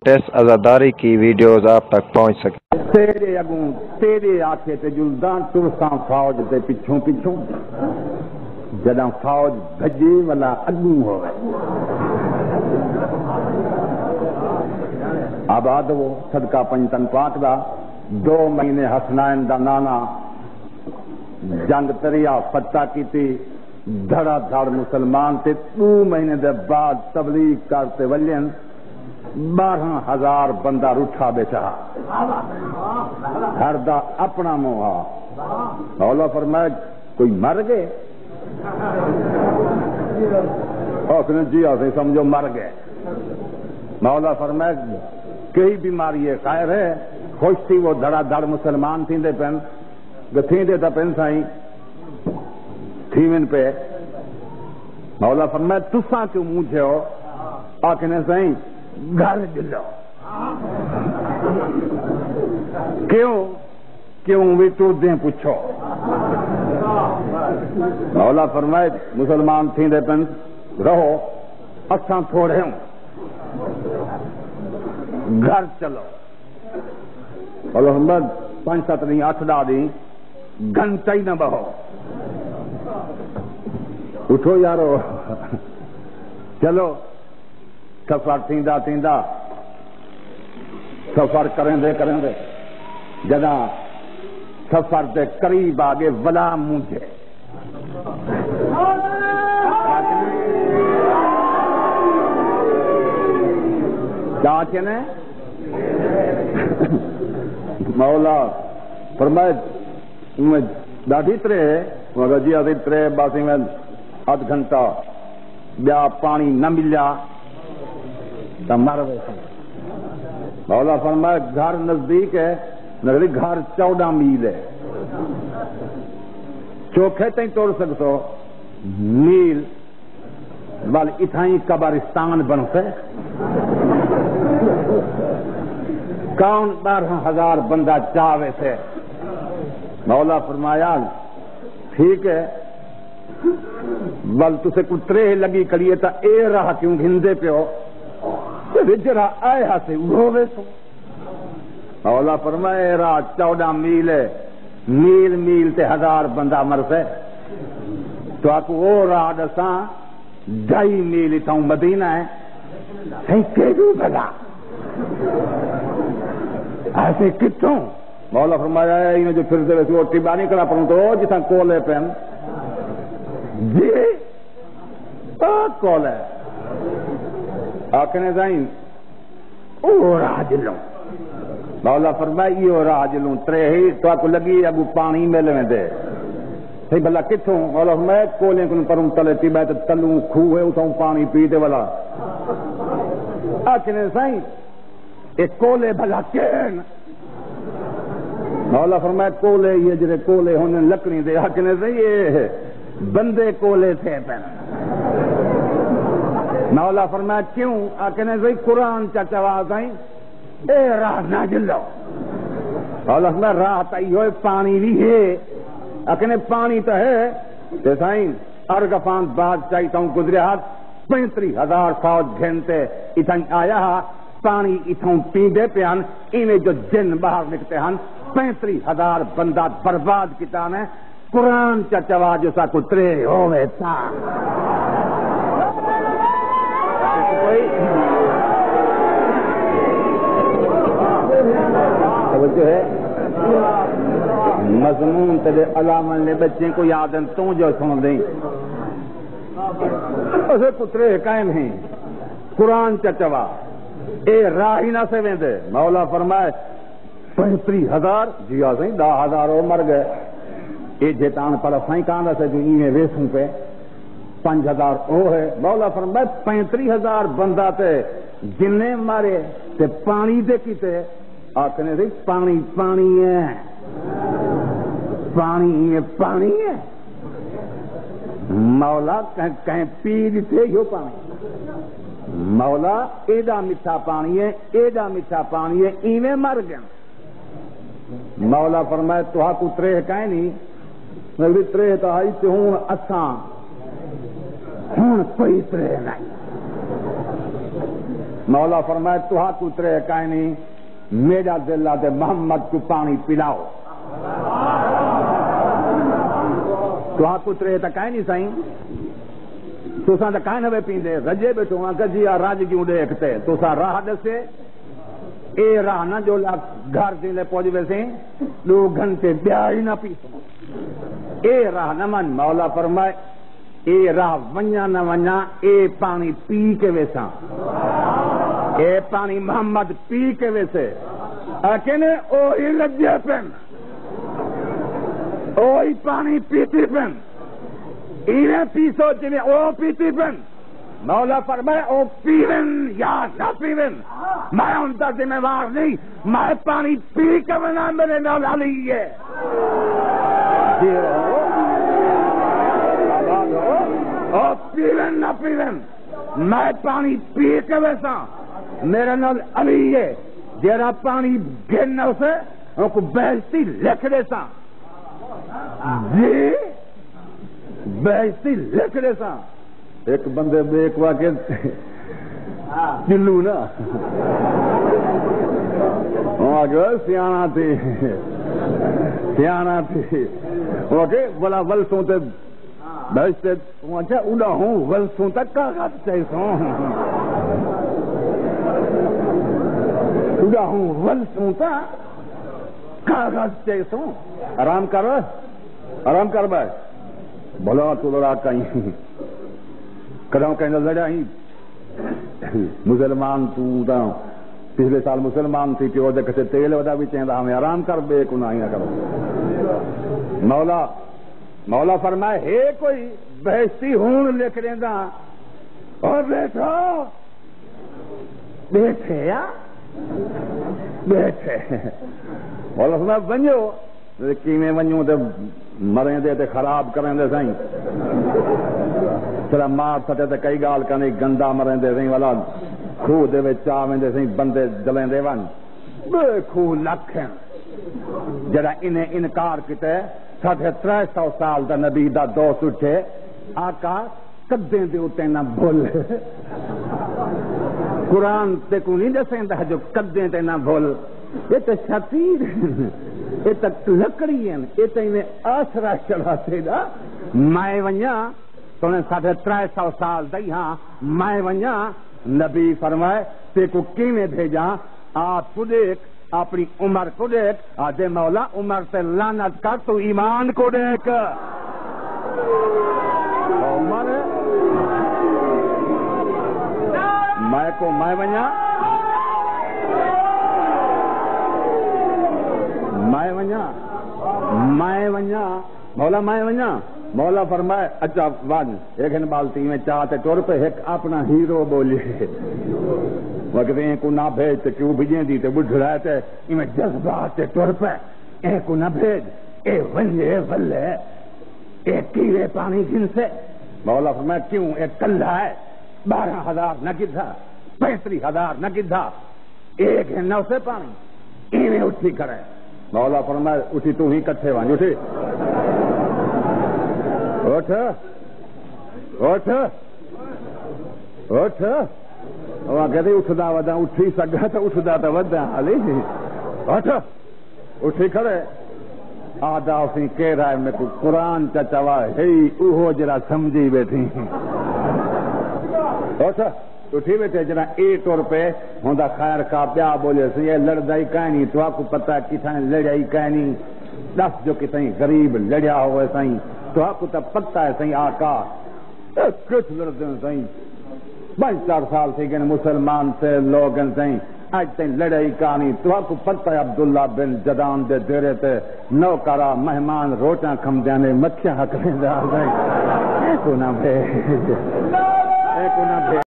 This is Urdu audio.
لیٹسٹ عزاداری کی ویڈیوز آپ تک پہنچ سکیں۔ تیرے اگوں تیرے آکھے تے جلدان ترساں فوج تے پچھوں پچھوں جداں فوج بھجے والا اگوں ہوئے آباد وہ صدقہ پنجتن پاک دا 2 مہینے حسنائن دا نانا جنگ تریا فتح کی تھی دھڑا دھڑ مسلمان تے 2 مہینے دے بعد تبلیغ کرتے ولین 12,000 بندہ روٹھا بیچا ہر دا اپنا موہا مولا فرمائے کوئی مر گئے اوکنے جی آسے سمجھو مر گئے مولا فرمائے کئی بیماری ہے خیر ہے خوش تھی وہ دھڑا دھڑ مسلمان تھی دے پین گتھیں دے تا پین سائیں تھیمن پہ مولا فرمائے تساں کیوں مجھے ہو آکنے سائیں گھر جلو کیوں بھی تو دیں پوچھو مولا فرمائے مسلمان تھیں دے پن رہو اساں تھوڑے ہوں گھر چلو مولا فرمائے 5-7 نہیں 8 دیں گھنٹہ ہی نہ بہو اٹھو یارو چلو سفر تھیندا تھیندا سفر کریں دے جدا سفر دے قریب آگے ولا مجھے کیا کہنے مولا فرمائے میں ڈاڈی ترے مگر جی ابھی ترے باسی میں 8 گھنٹہ بیا پانی نہ ملیا تو مر ویسے مولا فرمائے گھر نزدیک ہے نگر گھر 14 میل ہے چوکھے تھی توڑ سکتو میل بل اتھائیں قبرستان بن سے کون 12,000 بندہ چاہوے سے مولا فرمایا ٹھیک ہے بل تسے کو 3 لگی کریے تا اے راہ کیوں گھندے پہ ہو رجرا آئے ہاں سے اڑھوے سو مولا فرمائے راہ 14 میل ہے میل تے 1000 بندہ مر سے تو آپ وہ راہ دساں 2.5 میل اتاؤں مدینہ ہے صحیح کیوں بھلا ایسے کتوں مولا فرمایا انہیں جو پھر سے وہ ٹبانی کرا پڑھوں تو جساں کولے پہن جی کول ہے آکھنے زائن او راجلوں مولا فرمائی او راجلوں 3 ہی تو آپ کو لگی ابو پانی ملے میں دے صحیح بھلا کتوں مولا فرمایا کولیں کن پروں تلے تیبائے تلوں کھوئے اتاؤں پانی پیتے والا آکھنے زائن ایک کولے بھلا کین مولا فرمایا کولے یہ جرے کولے ہونے لکڑی دے آکھنے زائن یہ بندے کولے تھے پہن مولا فرمایا کیوں آکھنے زئی قرآن چاچا آئیں اے راہ نہ جلو مولا فرمایا راہ تائی ہوئے پانی بھی ہے آکھنے پانی تو ہے تے سائیں ارغفان بادشاہی تاؤں گزرے ہاتھ 35,000 فوج گھنتے اتھائیں آیا ہا پانی اتھاؤں پیندے پیان انہیں جو جن باہر نکتے ہن 35,000 بندہ برباد کتانے قرآن چچوا جو سا کترے ہوئے تا توجہ ہے مضمون تیرے علامہ نے بچے کو یادن تو جو سن دیں اسے کترے قائم ہیں قرآن چچوا اے راہی نہ سے ویندے مولا فرمائے 35,000 جی آسیں 10,000 اور مر گئے اے جیتان پر سائیں کاندہ سے جو ایمیں ویسوں پہ 5,000 او ہے مولا فرمائے 35,000 بندہ تے جننے مارے تے پانی دے کی تے آکھنے سے پانی ہے پانی ہے مولا کہیں پی دیتے ہو پانی مولا ایڈا میٹھا پانی ہے ایویں مر گیا مولا فرمائے تو ہاں کو 3 کہیں نہیں میں 3 تو آئی تے ہوں اساں ہوں کوئی 3 نہیں مولا فرمائے تو ہاتھ اترے کائنی میرا دل آدھے محمد کو پانی پلاؤ. تو ہاتھ اترے تو کائنی سائیں تو سا کائیں نہ پیندے رجے بیٹھو ہاں گجی راج کیوں دیکھتے تو سا راہ دسے اے راہ نہ جو گھر دے لے پہنچ ویسے 2 گھنٹے بیا ہی نہ پی اے راہ نہ من. مولا فرمائے اے راہ ونیا نہ ونیا اے پانی پی کے ویسا اے پانی محمد پی کے ویسے اکینے او ہی لجے پن او ہی پانی پیتی پن انہیں پیسو جنہیں او پیتی پن. مولا فرمائے او پیون یا نہ پیون میں ان کا ذمہ وار نہیں. میں پانی پی کے بنا میرے مولا لیے او پیون نہ پیون میں پانی پی کے ویسا میرے نال علی ہے جیرا پانی گرنا اسے ان کو بہشتی لکھ دے سا جی بہشتی لکھ دے سا. ایک بندے بیک واقع چلو نا سیاح تھی اوکے بولا ولسوں تے بہشتے اچھا اڑا ہوں ولسوں تک کاغذ چاہیے اڑا ہوں ولسوں تک کاغذ چاہیے. آرام کر بھائی بھلا تو لڑا کہیں کدوں کہیں لڑا ہی مسلمان تو پچھلے سال مسلمان تھی پیو دے کسے تیل ودا بھی چاہتا ہمیں آرام کر بے کو نہ کرو. مولا فرمائے ہے کوئی بہشتی ہون لکھ لینا اور بیٹھو بیٹھے یا بیٹھے مولا فرمائے بنجو کیویں ونجوں تے مریں دے تے خراب کریں دے سائیں چلا مار سٹے تے کئی گال کرنے گندا مریں دے سائیں والا خوہ دے وچ چاویں دے سائیں بندے جلیں دے ون بے خوہ لکھیں جڑا انہیں انکار کیتے 350 سال دا نبی دا دوست اٹھے آقا کدیں دے اتے نہ بھول قرآن تے کو نہیں دسیں دا جو کدیں تے نہ بھول یہ تو شفیر یہ تک لکڑی ہیں یہ تو انہیں آسرا چڑھاتے دا میں ونیا تو انہیں 350 سال دئی ہاں میں ونیا نبی فرمائے تے کو کیویں بھیجا آپ کو دیکھ اپنی عمر کو دیکھ آدھے مولا عمر سے لعنت کر تو ایمان کو دیکھ عمر میں کو میں ونیا مولا میں ونیا مولا فرمائے اچھا ون ایک بالتی میں چاہتے ٹور پہ ایک اپنا ہیرو بولیے وقت کو نہ بھیج کیوں بھیجیں دی بڑھ رہے تھے میں جذبات ٹور پہ کو نہ بھیج اے ونجے ولے ایک کیوے پانی جن سے مولا فرمائے کیوں ایک کلھا ہے 12,000 نہ گدھا 35,000 نہ گدھا ایک ہے 9 سے پانی ایویں اٹھی کرے مولا فرمائے اٹھی تو ہی کٹھے وانج اٹھی اٹھ اٹھ اٹھ وہ کہتے اٹھدا ودا اٹھی سگا تو اٹھدا تو ودا حالی اٹھ اٹھی کھڑے آدھا اسی کہہ رہا ہے میں کو قرآن چچوا ہے اوہو جرا سمجھی بیٹھی اٹھ اٹھی بیٹھے جنا ایک اور پہ ہوندا خیر کا پیا بولے سی یہ لڑائی کہنی تو آپ کو پتہ کتھاں لڑائی کہنی دس جو کتھاں غریب لڑیا ہوئے سائیں تو آپ کو تو پتہ ہے سائیں آقا کچھ لڑتے ہیں سائیں 5-4 سال سے گئے مسلمان سے لوگ سائیں آج تین لڑائی کہانی تو آپ کو پتہ ہے عبداللہ بن جدان دے دیرے تے نوکرا مہمان روٹاں کھم جانے مکھیاں حق لیں دا سائیں ایک نہ بھیج